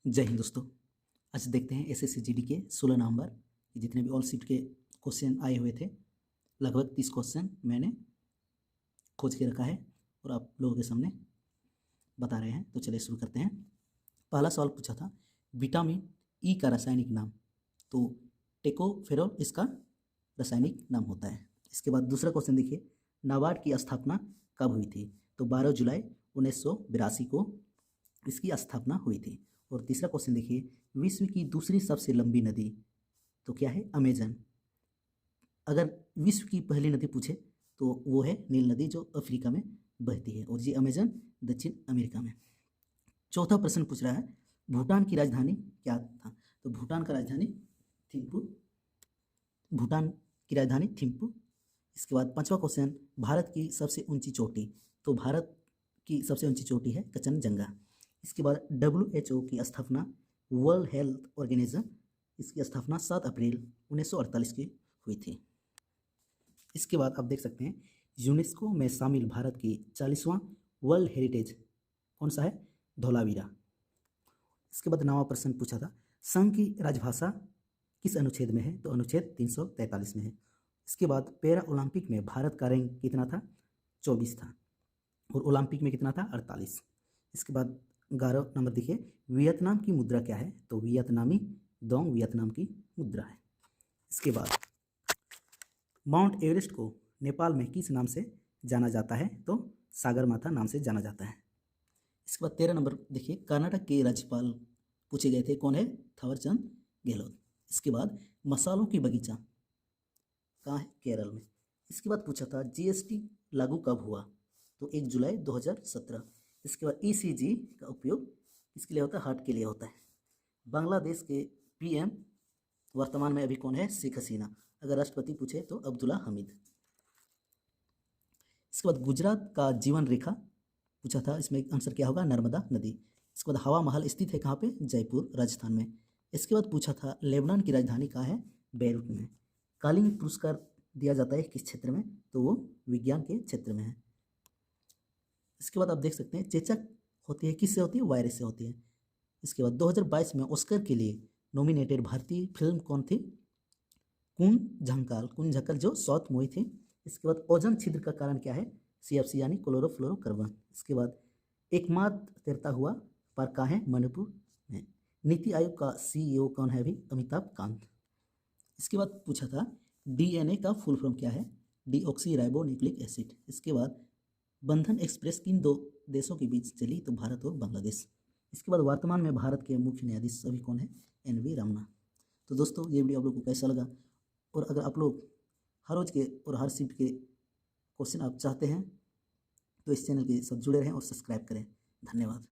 जय हिंद दोस्तों। आज देखते हैं एसएससी जीडी के 16 नवंबर जितने भी ऑल शिफ्ट के क्वेश्चन आए हुए थे, लगभग 30 क्वेश्चन मैंने खोज के रखा है और आप लोगों के सामने बता रहे हैं। तो चलिए शुरू करते हैं। पहला सवाल पूछा था विटामिन ई का रासायनिक नाम, तो टेकोफेरोल इसका रासायनिक नाम होता है। इसके बाद दूसरा क्वेश्चन देखिए, नाबार्ड की स्थापना कब हुई थी? तो 12 जुलाई 1982 को इसकी स्थापना हुई थी। और तीसरा क्वेश्चन देखिए, विश्व की दूसरी सबसे लंबी नदी तो क्या है? अमेजन। अगर विश्व की पहली नदी पूछे तो वो है नील नदी जो अफ्रीका में बहती है, और ये अमेजन दक्षिण अमेरिका में। चौथा प्रश्न पूछ रहा है भूटान की राजधानी क्या था? तो भूटान का राजधानी थिम्पू। भूटान की राजधानी थिम्पू। इसके बाद पांचवा क्वेश्चन, भारत की सबसे ऊंची चोटी, तो भारत की सबसे ऊंची चोटी है कंचनजंगा। इसके बाद WHO की स्थापना, वर्ल्ड हेल्थ ऑर्गेनाइजेशन, इसकी स्थापना 7 अप्रैल 1948 की हुई थी। इसके बाद आप देख सकते हैं यूनेस्को में शामिल भारत की 40वां वर्ल्ड हेरिटेज कौन सा है? धौलावीरा। इसके बाद 9वां प्रश्न पूछा था संघ की राजभाषा किस अनुच्छेद में है? तो अनुच्छेद 343 में है। इसके बाद पैरा ओलंपिक में भारत का रैंक कितना था? 24 था। और ओलंपिक में कितना था? 48। इसके बाद 11 नंबर देखिए, वियतनाम की मुद्रा क्या है? तो वियतनामी डोंग वियतनाम की मुद्रा है। इसके बाद माउंट एवरेस्ट को नेपाल में किस नाम से जाना जाता है? तो सागरमाथा नाम से जाना जाता है। इसके बाद 13 नंबर देखिए, कर्नाटक के राज्यपाल पूछे गए थे, कौन है? थावरचंद गहलोत। इसके बाद मसालों की बगीचा कहाँ है? केरल में। इसके बाद पूछा था GST लागू कब हुआ? तो 1 जुलाई 2017। इसके बाद ECG का उपयोग किसके लिए होता है? हार्ट के लिए होता है। बांग्लादेश के PM वर्तमान में अभी कौन है? शेख हसीना। अगर राष्ट्रपति पूछे तो अब्दुल्ला हमीद। इसके बाद गुजरात का जीवन रेखा पूछा था, इसमें आंसर क्या होगा? नर्मदा नदी। इसके बाद हवा महल स्थित है कहाँ पे? जयपुर राजस्थान में। इसके बाद पूछा था लेबनान की राजधानी कहाँ है? बेरूत में। कालिंग पुरस्कार दिया जाता है किस क्षेत्र में? तो वो विज्ञान के क्षेत्र में है। इसके बाद आप देख सकते हैं चेचक होती है किससे होती है? वायरस से होती है। इसके बाद 2022 में ऑस्कर के लिए नॉमिनेटेड भारतीय फिल्म कौन थी? कुन झंकाल जो साउथ मूवी थी। इसके बाद ओजोन छिद्र का कारण क्या है? CFC यानी क्लोरोफ्लोरोकार्बन। इसके बाद एकमात्र तैरता हुआ पार्क कहाँ है? मणिपुर में। नीति आयोग का CEO कौन है? अभी अमिताभ कांत। इसके बाद पूछा था DNA का फुल फॉर्म क्या है? Deoxy ribo nucleic acid. इसके बाद बंधन एक्सप्रेस किन दो देशों के बीच चली? तो भारत और बांग्लादेश। इसके बाद वर्तमान में भारत के मुख्य न्यायाधीश अभी कौन है? NV रमना। तो दोस्तों ये वीडियो आप लोग को कैसा लगा? और अगर आप लोग हर रोज के और हर शिफ्ट के क्वेश्चन आप चाहते हैं तो इस चैनल के साथ जुड़े रहें और सब्सक्राइब करें। धन्यवाद।